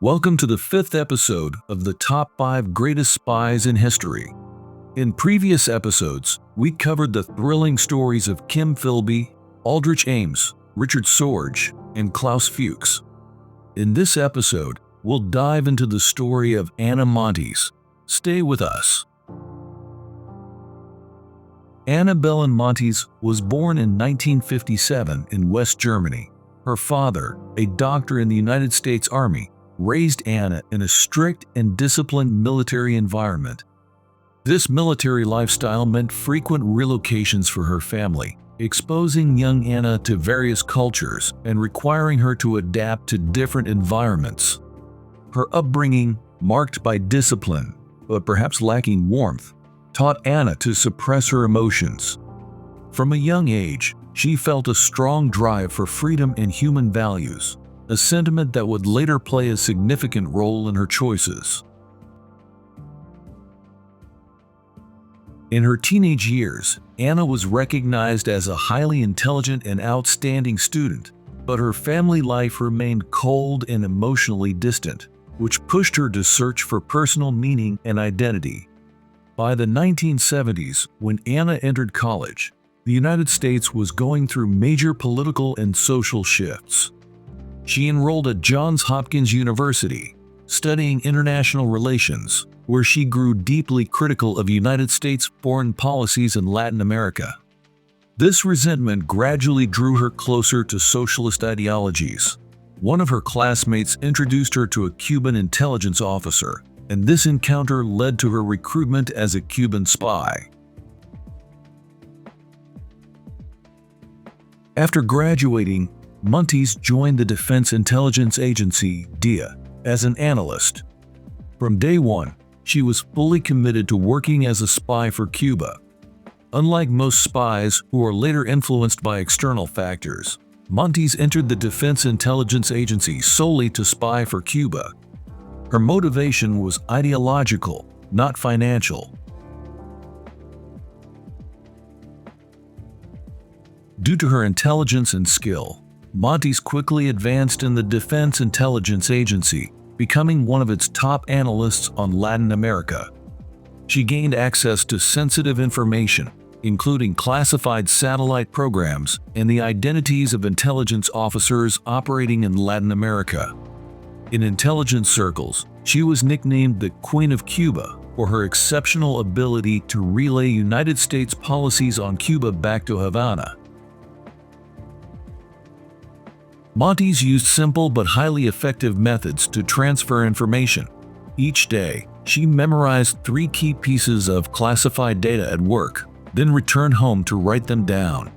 Welcome to the 5th episode of the Top 5 Greatest Spies in History. In previous episodes, we covered the thrilling stories of Kim Philby, Aldrich Ames, Richard Sorge, and Klaus Fuchs. In this episode, we'll dive into the story of Ana Montes. Stay with us. Ana Belen Montes was born in 1957 in West Germany. Her father, a doctor in the United States Army, raised Ana in a strict and disciplined military environment. This military lifestyle meant frequent relocations for her family, exposing young Ana to various cultures and requiring her to adapt to different environments. Her upbringing, marked by discipline, but perhaps lacking warmth, taught Ana to suppress her emotions. From a young age, she felt a strong drive for freedom and human values, a sentiment that would later play a significant role in her choices. In her teenage years, Ana was recognized as a highly intelligent and outstanding student, but her family life remained cold and emotionally distant, which pushed her to search for personal meaning and identity. By the 1970s, when Ana entered college, the United States was going through major political and social shifts. She enrolled at Johns Hopkins University, studying international relations, where she grew deeply critical of United States foreign policies in Latin America. This resentment gradually drew her closer to socialist ideologies. One of her classmates introduced her to a Cuban intelligence officer, and this encounter led to her recruitment as a Cuban spy. After graduating, Montes joined the Defense Intelligence Agency, DIA, as an analyst. From day one, she was fully committed to working as a spy for Cuba. Unlike most spies who are later influenced by external factors, Montes entered the Defense Intelligence Agency solely to spy for Cuba. Her motivation was ideological, not financial. Due to her intelligence and skill, Montes quickly advanced in the Defense Intelligence Agency, becoming one of its top analysts on Latin America. She gained access to sensitive information, including classified satellite programs and the identities of intelligence officers operating in Latin America. In intelligence circles, she was nicknamed the Queen of Cuba for her exceptional ability to relay United States policies on Cuba back to Havana. Montes used simple but highly effective methods to transfer information. Each day, she memorized 3 key pieces of classified data at work, then returned home to write them down.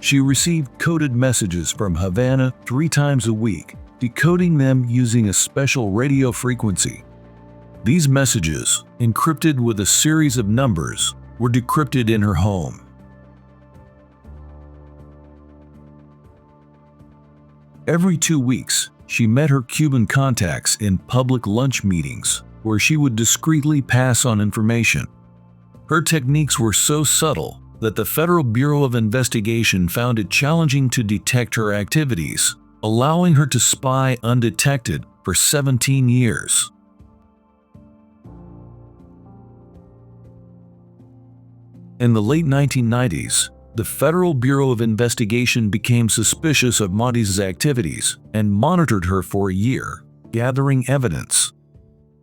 She received coded messages from Havana 3 times a week, decoding them using a special radio frequency. These messages, encrypted with a series of numbers, were decrypted in her home. Every 2 weeks, she met her Cuban contacts in public lunch meetings, where she would discreetly pass on information. Her techniques were so subtle that the Federal Bureau of Investigation found it challenging to detect her activities, allowing her to spy undetected for 17 years. In the late 1990s, the Federal Bureau of Investigation became suspicious of Montes' activities and monitored her for a year, gathering evidence.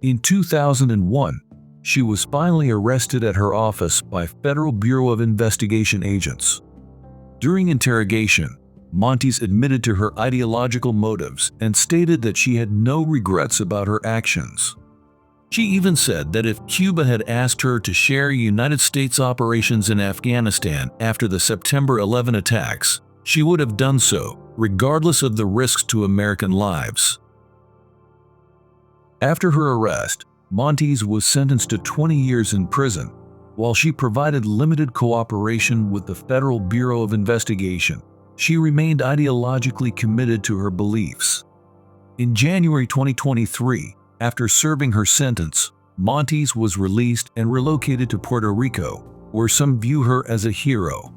In 2001, she was finally arrested at her office by Federal Bureau of Investigation agents. During interrogation, Montes admitted to her ideological motives and stated that she had no regrets about her actions. She even said that if Cuba had asked her to share United States operations in Afghanistan after the September 11 attacks, she would have done so, regardless of the risks to American lives. After her arrest, Montes was sentenced to 20 years in prison, while she provided limited cooperation with the Federal Bureau of Investigation. She remained ideologically committed to her beliefs. In January 2023, after serving her sentence, Montes was released and relocated to Puerto Rico, where some view her as a hero.